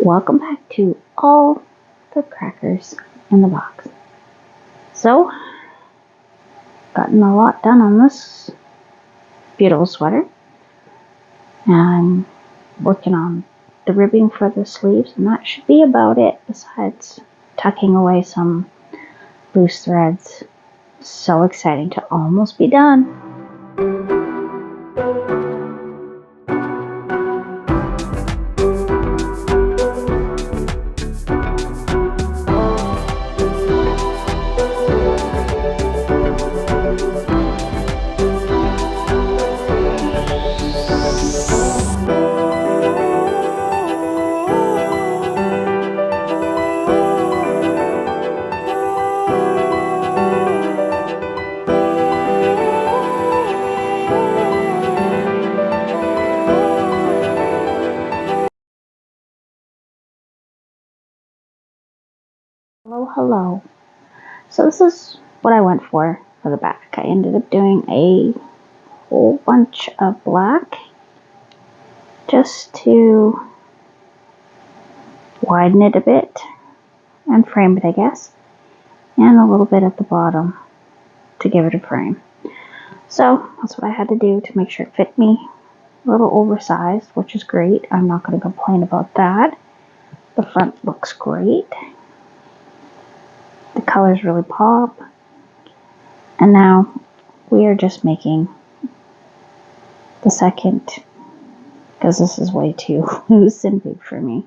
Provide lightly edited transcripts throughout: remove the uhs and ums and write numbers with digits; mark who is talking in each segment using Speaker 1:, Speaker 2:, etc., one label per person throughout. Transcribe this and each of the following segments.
Speaker 1: Welcome back to all the crackers in the box. So, gotten a lot done on this beautiful sweater. And I'm working on the ribbing for the sleeves, and that should be about it, besides tucking away some loose threads. So exciting to almost be done. Hello. So this is what I went for the back. I ended up doing a whole bunch of black just to widen it a bit and frame it, I guess, and a little bit at the bottom to give it a frame. So that's what I had to do to make sure it fit me. A little oversized, which is great. I'm not going to complain about that. The front looks great. The colors really pop. And now we are just making the second, because this is way too loose and big for me.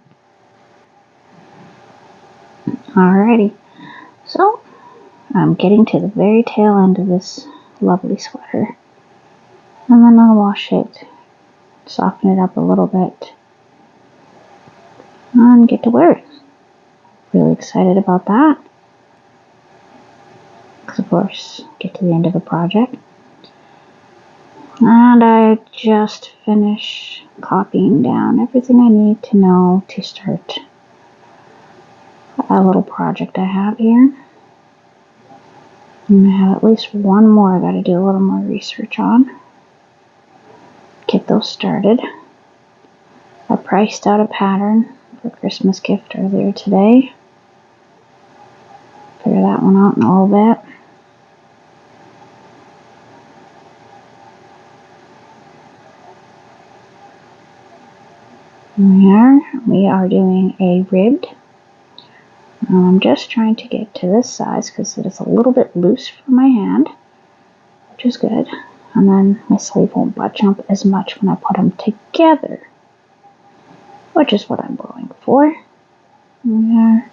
Speaker 1: Alrighty, so I'm getting to the very tail end of this lovely sweater. And then I'll wash it, soften it up a little bit, and get to wear it. Really excited about that. Because of course, get to the end of the project. And I just finished copying down everything I need to know to start a little project I have here. And I have at least one more I gotta do a little more research on. Get those started. I priced out a pattern for a Christmas gift earlier today. Figure that one out in a little bit. We are doing a ribbed. I'm just trying to get to this size because it is a little bit loose for my hand, which is good. And then my sleeve won't budge up as much when I put them together, which is what I'm going for. There.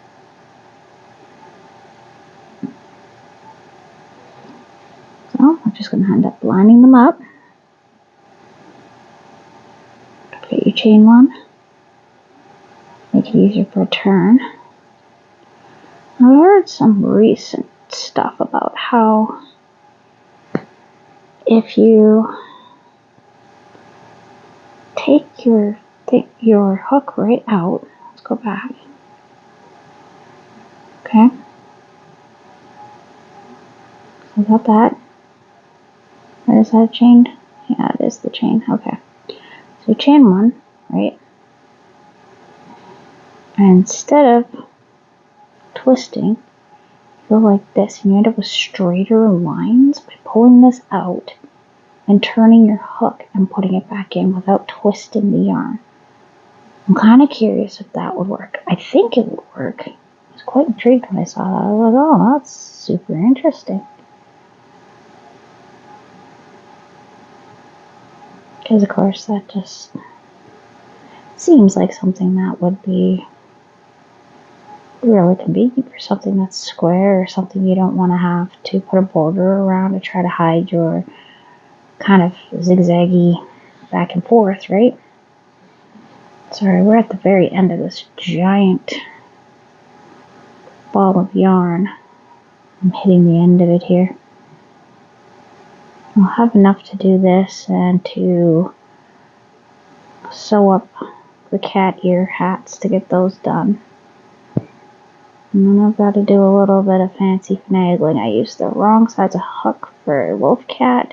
Speaker 1: So I'm just going to end up lining them up. Fit your chain one. Make it easier for a turn. I've heard some recent stuff about how if you take your hook right out, let's go back. Okay. So I got that. Or is that chained? Yeah, it is the chain. Okay. So chain one, right? And instead of twisting, go like this, and you end up with straighter lines by pulling this out and turning your hook and putting it back in without twisting the yarn. I'm kind of curious if that would work. I think it would work. I was quite intrigued when I saw that. I was like, oh, that's super interesting. Because of course that just seems like something that would be really convenient for something that's square or something you don't want to have to put a border around to try to hide your kind of zigzaggy back and forth, right? Sorry, we're at the very end of this giant ball of yarn. I'm hitting the end of it here. I'll have enough to do this and to sew up the cat ear hats to get those done. And then I've got to do a little bit of fancy finagling. I used the wrong size of hook for Wolf Cat,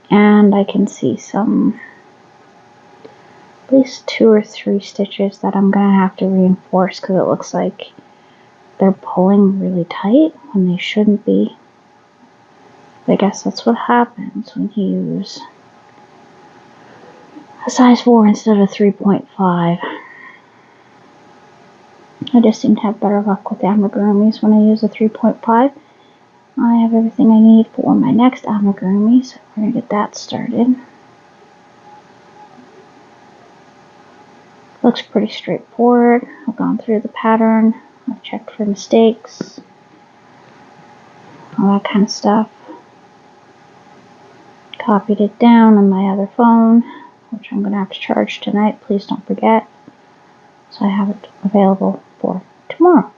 Speaker 1: and I can see some at least 2 or 3 stitches that I'm going to have to reinforce because it looks like they're pulling really tight when they shouldn't be. I guess that's what happens when you use a size 4 instead of 3.5. I just seem to have better luck with amigurumis when I use a 3.5. I have everything I need for my next amigurumi, so we're going to get that started. Looks pretty straightforward. I've gone through the pattern. I've checked for mistakes. All that kind of stuff. Copied it down on my other phone, which I'm going to have to charge tonight. Please don't forget. So I have it available for tomorrow.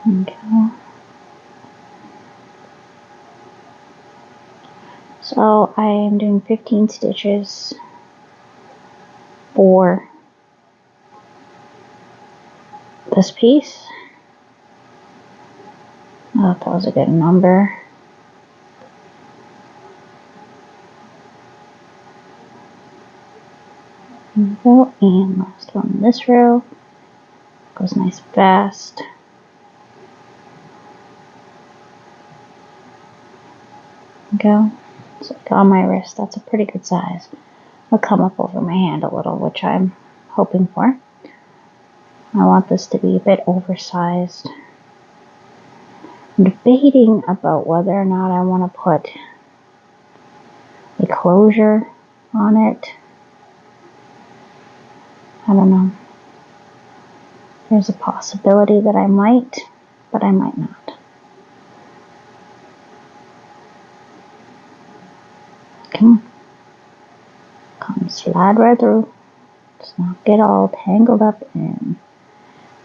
Speaker 1: Okay. So I am doing 15 stitches for this piece. I thought that was a good number. And last one in this row. Goes nice fast. Go. So like on my wrist, that's a pretty good size. It'll come up over my hand a little, which I'm hoping for. I want this to be a bit oversized. I'm debating about whether or not I want to put a closure on it. I don't know. There's a possibility that I might, but I might not. Come slide right through. Let's not get all tangled up and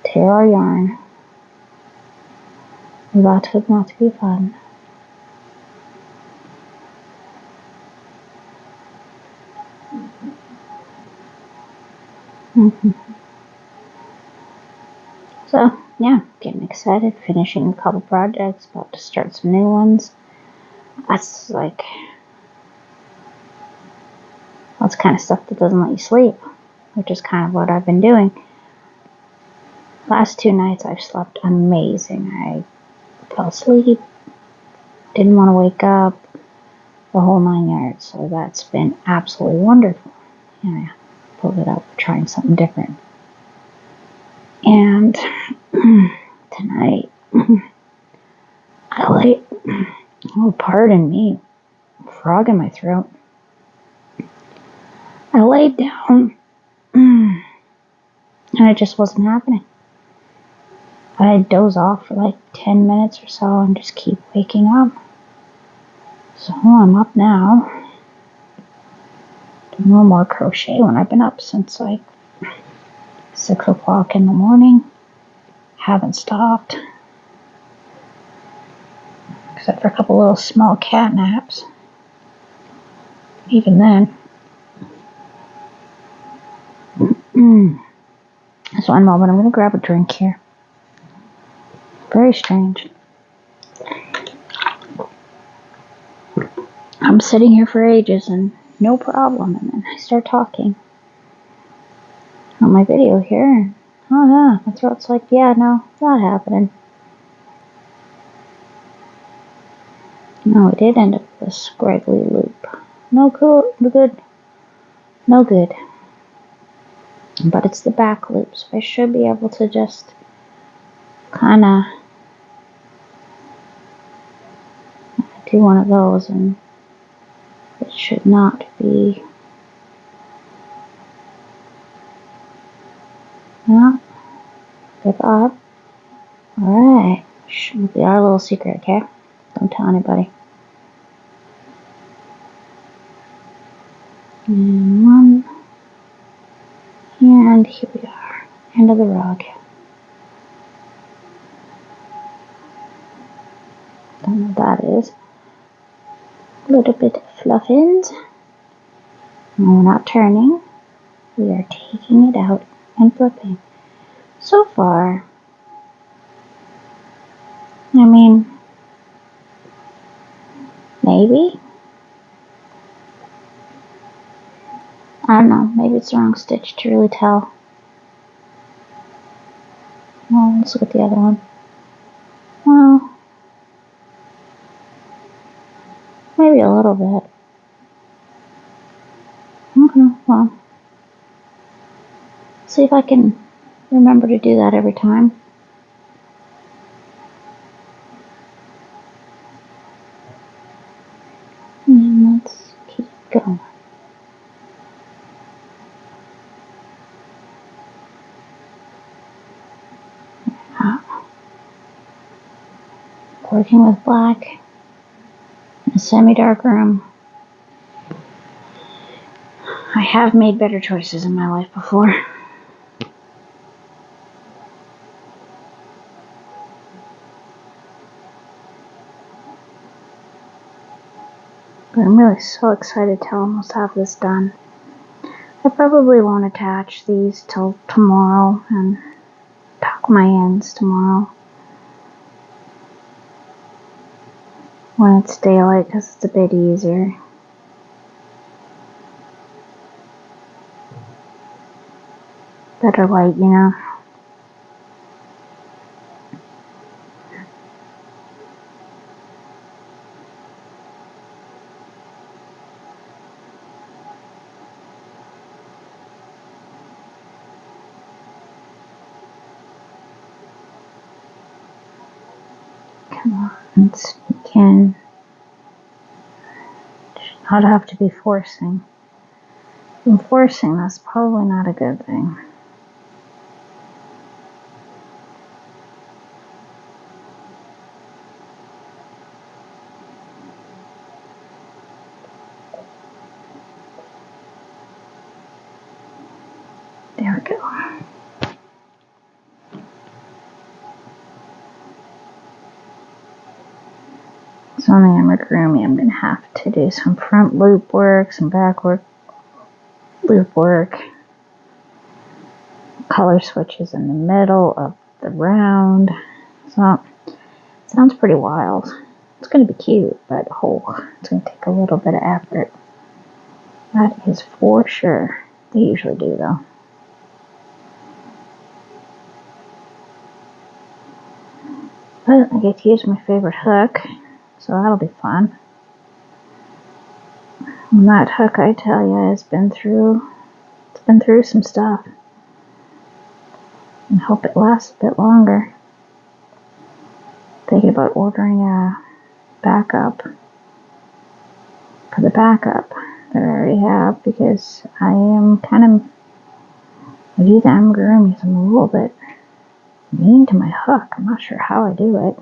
Speaker 1: tear our yarn. That would not be fun. So, yeah, getting excited, finishing a couple projects, about to start some new ones. That's kind of stuff that doesn't let you sleep, which is kind of what I've been doing. Last 2 nights I've slept amazing. I fell asleep, didn't want to wake up, the whole 9 yards. So that's been absolutely wonderful. And I pulled it out for trying something different. And tonight, oh, pardon me, frog in my throat. I laid down, and it just wasn't happening. I'd doze off for like 10 minutes or so and just keep waking up. So I'm up now, doing a little more crochet when I've been up since like 6 o'clock in the morning. Haven't stopped, except for a couple little small cat naps. Even then. Just one moment, I'm going to grab a drink here. Very strange. I'm sitting here for ages and no problem, and then I start talking on my video here, and oh yeah, my throat's like, yeah, no, not happening. No, it did end up with a scraggly loop. No good. No good. But it's the back loop, so I should be able to just kind of do one of those, and it should not be. No, give up. Alright, should be our little secret, okay? Don't tell anybody. And one. And here we are, end of the rug. Don't know what that is. A little bit of fluff ends. No, we're not turning. We are taking it out and flipping. So far, I mean, maybe. don't know, maybe it's the wrong stitch to really tell. Well, let's look at the other one. Well, maybe a little bit. Okay, well, see if I can remember to do that every time. And let's keep going. Working with black in a semi-dark room. I have made better choices in my life before. But I'm really so excited to almost have this done. I probably won't attach these till tomorrow and tuck my ends tomorrow when it's daylight because it's a bit easier. Better light, you know. Come on, sneak in. Should not have to be forcing. If I'm forcing, that's probably not a good thing. There we go. So on the amigurumi, I'm going to have to do some front loop work, some back work, loop work, color switches in the middle of the round. So it sounds pretty wild. It's going to be cute, but it's going to take a little bit of effort. That is for sure. They usually do, though. But I get to use my favorite hook, so that'll be fun. And that hook, I tell you, it's been through some stuff. I hope it lasts a bit longer. Thinking about ordering a backup for the backup that I already have, because I do the amigurumis. I'm a little bit mean to my hook. I'm not sure how I do it.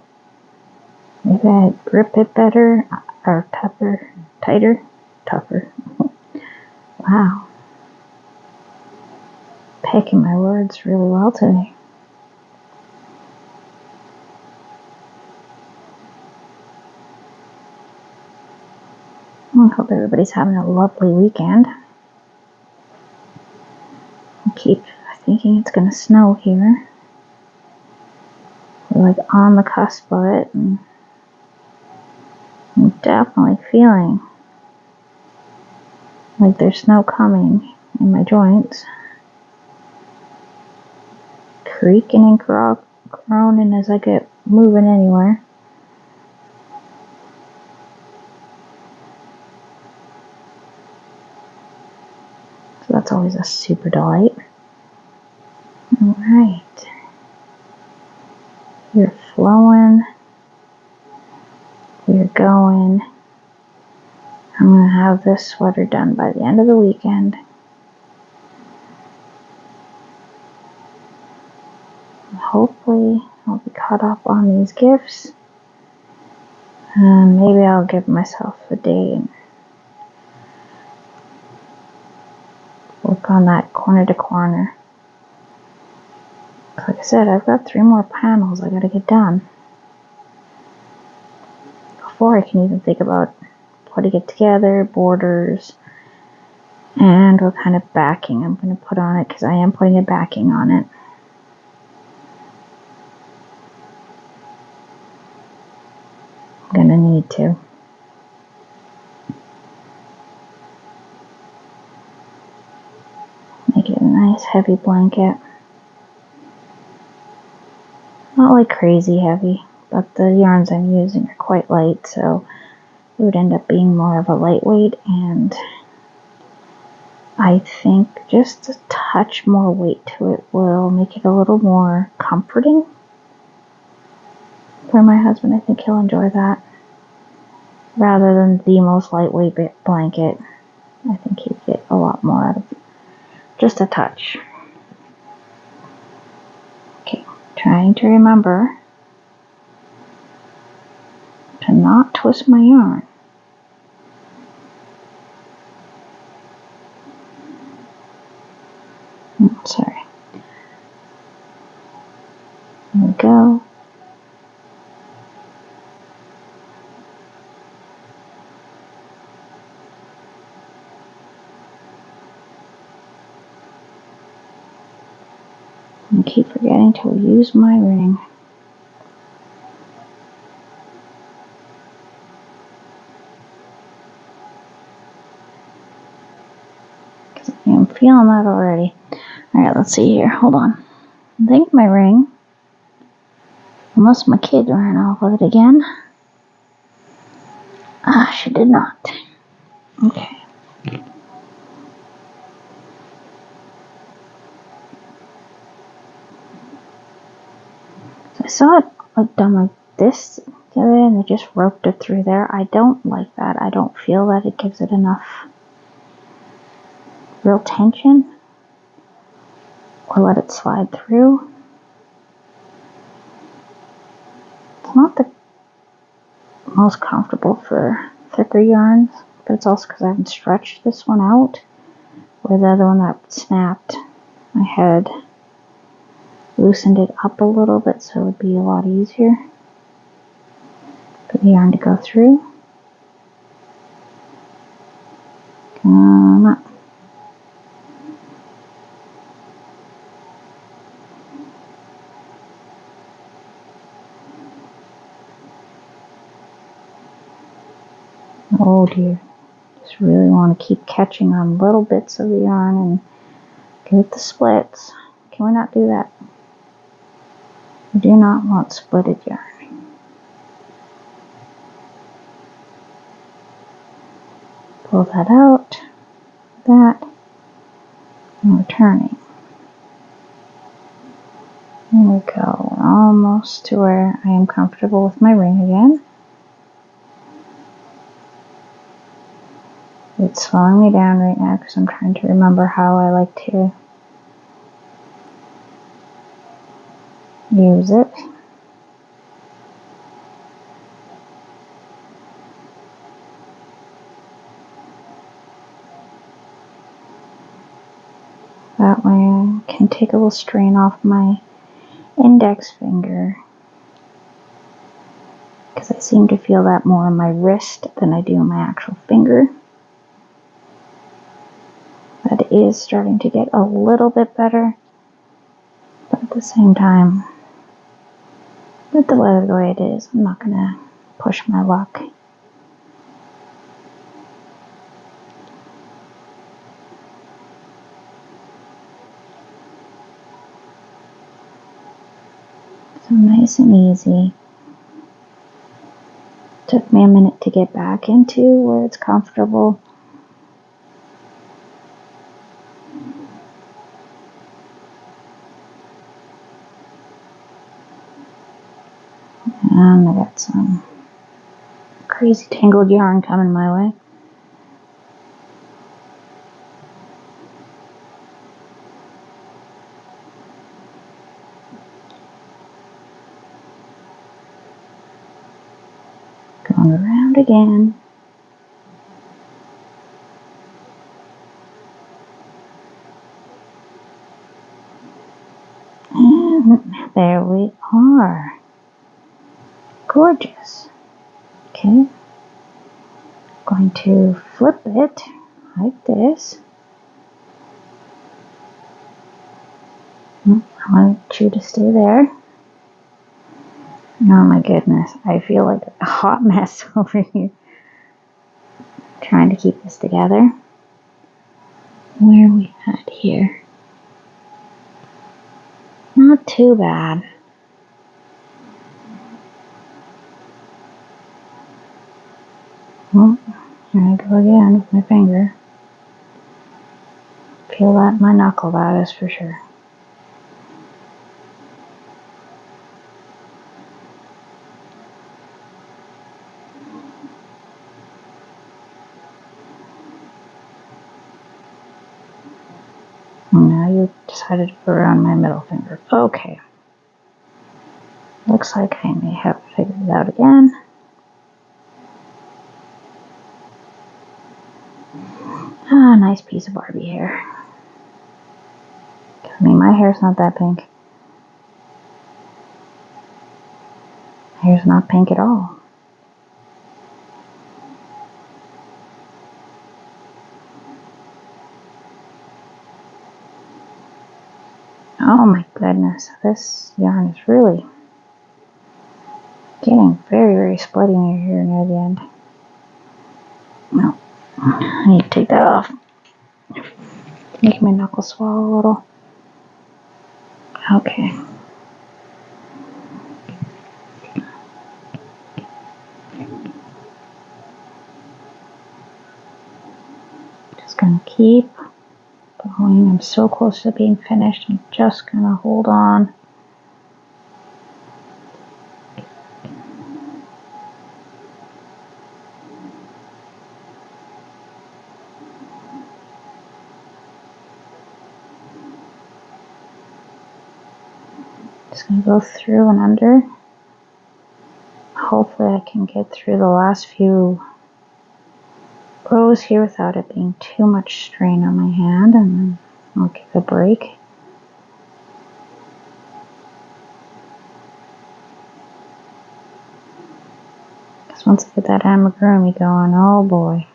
Speaker 1: Maybe I grip it better or tighter. Wow. Picking my words really well today. I hope everybody's having a lovely weekend. I keep thinking it's going to snow here. We're like on the cusp of it, and I'm definitely feeling like there's snow coming in my joints. Creaking and groaning as I get moving anywhere. So that's always a super delight. Alright. You're flowing. You're going. I'm going to have this sweater done by the end of the weekend. Hopefully I'll be caught up on these gifts, and maybe I'll give myself a day and work on that corner to corner. Like I said, I've got 3 more panels I gotta get done before I can even think about putting it together, borders, and what kind of backing I'm going to put on it, because I am putting a backing on it. I'm going to need to. nice heavy blanket. Not like crazy heavy, but the yarns I'm using are quite light, so it would end up being more of a lightweight, and I think just a touch more weight to it will make it a little more comforting for my husband. I think he'll enjoy that. Rather than the most lightweight blanket, I think he'd get a lot more out of just a touch. Okay, trying to remember to not twist my yarn. Oh, sorry. There we go. I keep forgetting to use my ring. I'm feeling that already. Alright, let's see here. Hold on. I think my ring, unless my kid ran off with it again. Ah, she did not. Okay. So I saw it like done like this the other day, and they just roped it through there. I don't like that. I don't feel that it gives it enough real tension, or let it slide through. It's not the most comfortable for thicker yarns, but it's also because I haven't stretched this one out, where the other one that snapped, I had loosened it up a little bit so it would be a lot easier for the yarn to go through. Come on. Oh dear. Just really want to keep catching on little bits of the yarn and get the splits. Can we not do that? We do not want splitted yarn. Pull that out, that, and we're turning. There we go. We're almost to where I am comfortable with my ring again. It's slowing me down right now because I'm trying to remember how I like to use it. That way I can take a little strain off my index finger, because I seem to feel that more on my wrist than I do on my actual finger. That is starting to get a little bit better, but at the same time, with the weather the way it is, I'm not going to push my luck. So nice and easy. Took me a minute to get back into where it's comfortable. And I got some crazy tangled yarn coming my way. Going around again. And there we are. Gorgeous. Okay. Going to flip it like this. I want you to stay there. Oh my goodness, I feel like a hot mess over here. Trying to keep this together. Where are we at here? too bad. Well, here I go again with my finger. Feel that in my knuckle, that is for sure. Now you decided to go around my middle finger. Okay. Looks like I may have figured it out again. Ah, nice piece of Barbie hair. I mean, my hair's not that pink. My hair's not pink at all. Oh my goodness, this yarn is really getting very, very splitty here near the end. No, I need to take that off. Make my knuckles swell a little. Okay. Just gonna keep going. I'm so close to being finished. I'm just gonna hold on. Just gonna go through and under. Hopefully I can get through the last few rows here without it being too much strain on my hand, and then I'll give it a break. Because once I get that amigurumi going, oh boy,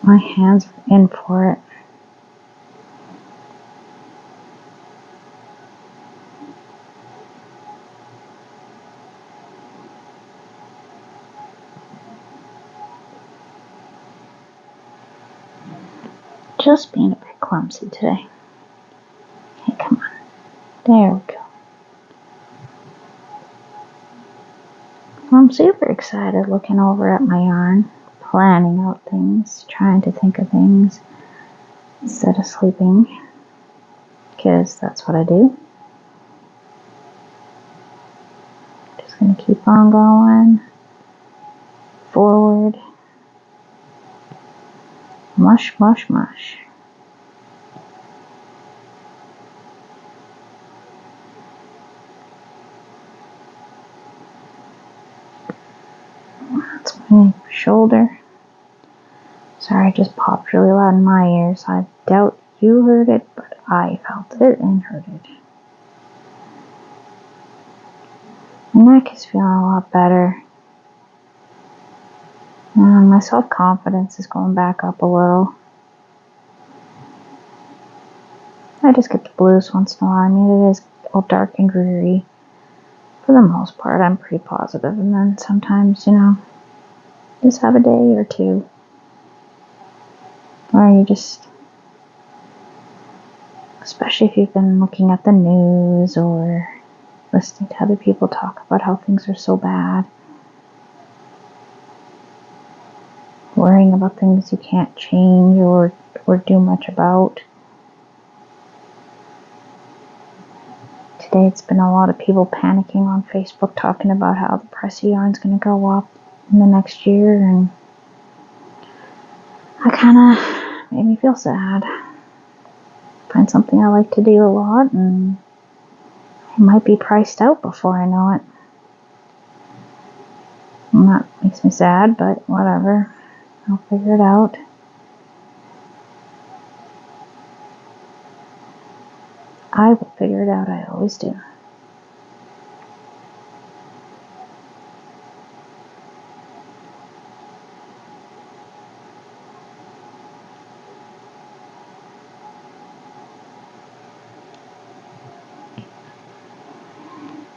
Speaker 1: my hands are in for it. Just being a bit clumsy today. Okay, come on. There we go. I'm super excited looking over at my yarn, planning out things, trying to think of things instead of sleeping, because that's what I do. Just going to keep on going, forward, mush, mush, mush. That's my shoulder. Sorry, I just popped really loud in my ears. I doubt you heard it, but I felt it and heard it. My neck is feeling a lot better. My self-confidence is going back up a little. I just get the blues once in a while. I mean, it is all dark and dreary. For the most part, I'm pretty positive. And then sometimes, you know, just have a day or two where you just, especially if you've been looking at the news or listening to other people talk about how things are so bad, worrying about things you can't change or do much about. Today it's been a lot of people panicking on Facebook talking about how the price of yarn is going to go up in the next year, and that kind of made me feel sad. Find something I like to do a lot, and it might be priced out before I know it. And that makes me sad, but whatever. I'll figure it out. I will figure it out, I always do.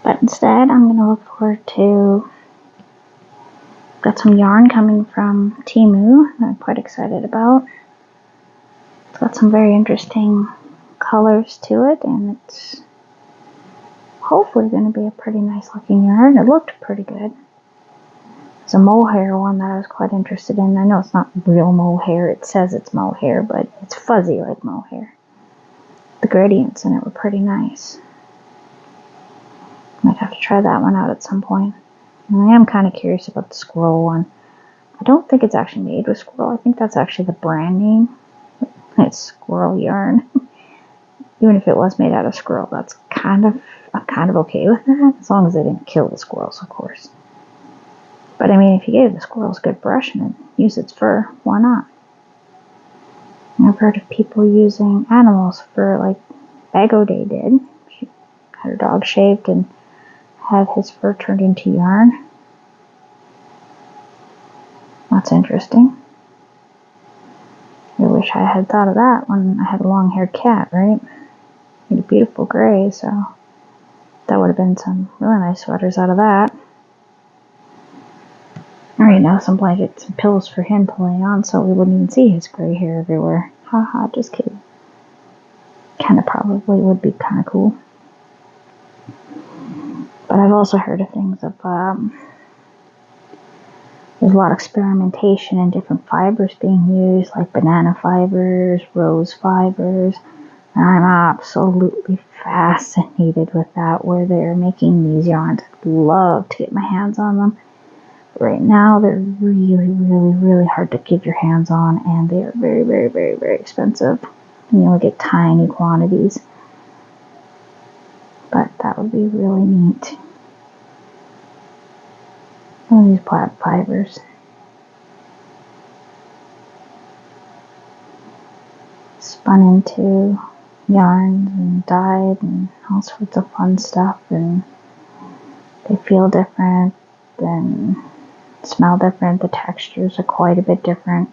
Speaker 1: But instead, I'm going to look forward to, got some yarn coming from Temu that I'm quite excited about. It's got some very interesting colors to it, and it's hopefully going to be a pretty nice looking yarn. It looked pretty good. It's a mohair one that I was quite interested in. I know it's not real mohair. It says it's mohair, but it's fuzzy like mohair. The gradients in it were pretty nice. Might have to try that one out at some point. And I am kind of curious about the squirrel one. I don't think it's actually made with squirrel. I think that's actually the brand name. It's squirrel yarn. Even if it was made out of squirrel, I'm kind of okay with that, as long as they didn't kill the squirrels, of course. But I mean, if you gave the squirrels good brushing and use its fur, why not? I've heard of people using animals for, like Bago Day did. She had her dog shaved and had his fur turned into yarn. That's interesting. I wish I had thought of that when I had a long-haired cat, right? He had a beautiful gray, so that would have been some really nice sweaters out of that. Right now, some blankets and pillows for him to lay on so we wouldn't even see his gray hair everywhere. Haha, just kidding. Kinda probably would be kinda cool. But I've also heard of things of, there's a lot of experimentation in different fibers being used, like banana fibers, rose fibers. And I'm absolutely fascinated with that, where they're making these yarns. I'd love to get my hands on them. Right now, they're really, really, really hard to get your hands on, and they are very, very, very, very expensive. You only get tiny quantities. But that would be really neat. Some of these plant fibers. Spun into yarns and dyed and all sorts of fun stuff, and they feel different and smell different. The textures are quite a bit different.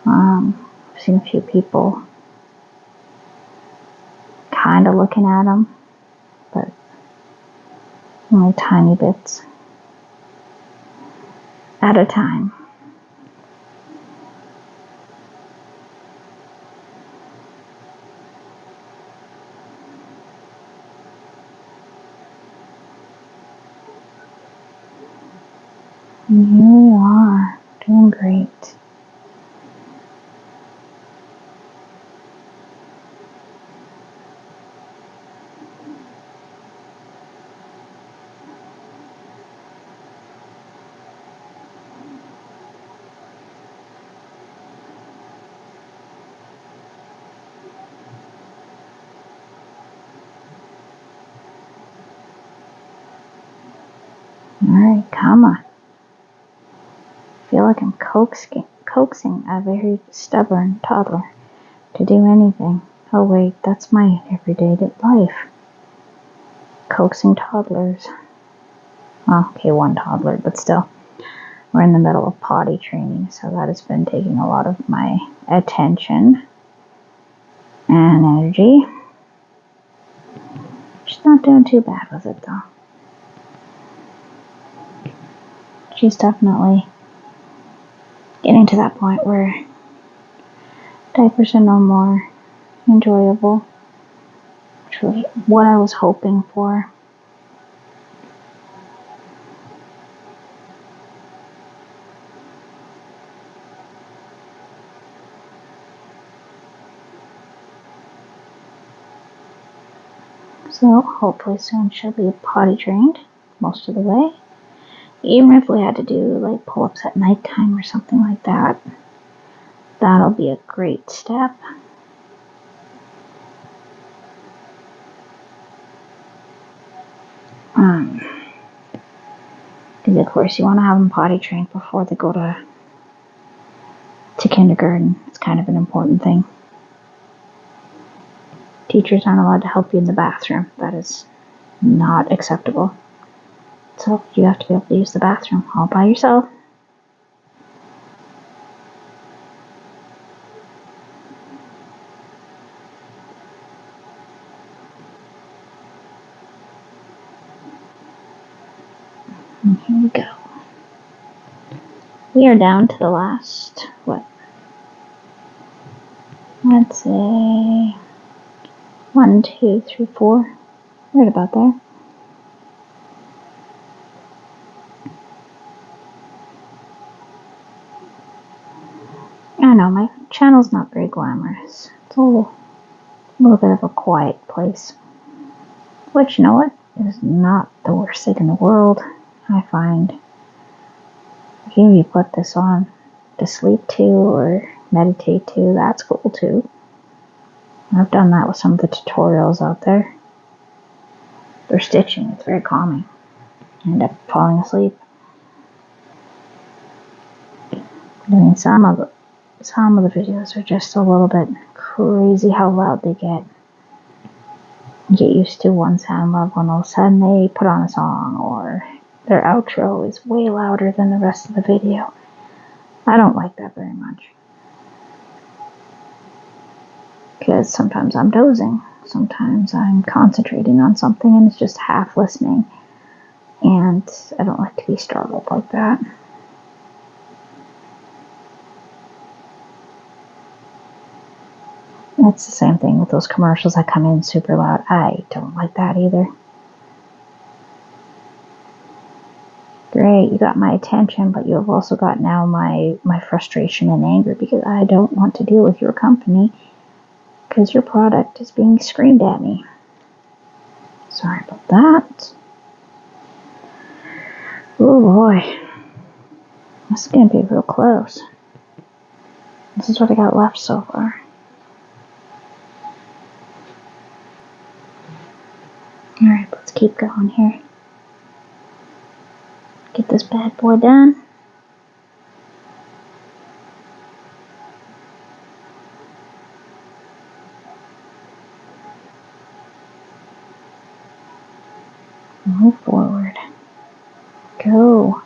Speaker 1: I've seen a few people kind of looking at them, but only tiny bits at a time. And here we are, doing great. Alright, come on. I feel like I'm coaxing a very stubborn toddler to do anything. Oh wait, that's my everyday life. Coaxing toddlers. Oh, okay, one toddler, but still. We're in the middle of potty training, so that has been taking a lot of my attention and energy. She's not doing too bad with it, though. She's definitely getting to that point where diapers are no more enjoyable, which was what I was hoping for. So hopefully soon she'll be potty trained most of the way. Even if we had to do like pull-ups at nighttime or something like that, that'll be a great step. Because of course you want to have them potty trained before they go to kindergarten. It's kind of an important thing. Teachers aren't allowed to help you in the bathroom. That is not acceptable. So you have to be able to use the bathroom all by yourself. And here we go. We are down to the last, let's say 1, 2, 3, 4 Right about there. I know my channel's not very glamorous. It's a little bit of a quiet place. Which, you know what, is not the worst thing in the world, I find. If you put this on to sleep to or meditate to, that's cool too. I've done that with some of the tutorials out there. For stitching, it's very calming. I end up falling asleep. I mean, some of the videos are just a little bit crazy how loud they get. You get used to one sound level and all of a sudden they put on a song, or their outro is way louder than the rest of the video. I don't like that very much. Because sometimes I'm dozing, sometimes I'm concentrating on something and it's just half listening. And I don't like to be startled like that. It's the same thing with those commercials that come in super loud. I don't like that either. Great, you got my attention, but you have also got now my frustration and anger because I don't want to deal with your company because your product is being screamed at me. Sorry about that. Oh boy. This is going to be real close. This is what I got left so far. Alright, let's keep going here. Get this bad boy done. Move forward. Go.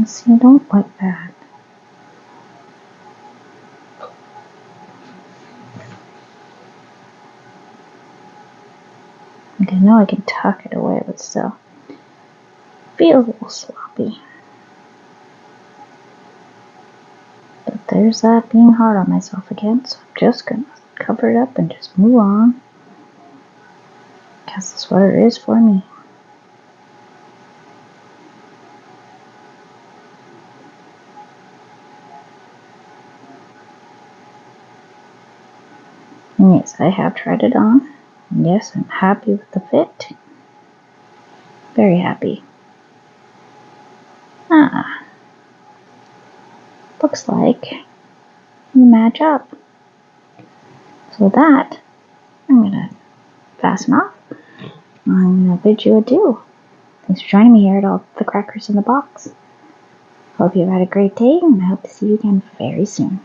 Speaker 1: See, I don't like that. Okay, I know I can tuck it away, but still feels a little sloppy. But there's that being hard on myself again, so I'm just gonna cover it up and just move on. Because the sweater is for me. And yes, I have tried it on. And yes, I'm happy with the fit. Very happy. Looks like you match up. So with that, I'm gonna fasten off. I'm gonna bid you adieu. Thanks for joining me here at all the crackers in the box. Hope you had a great day, and I hope to see you again very soon.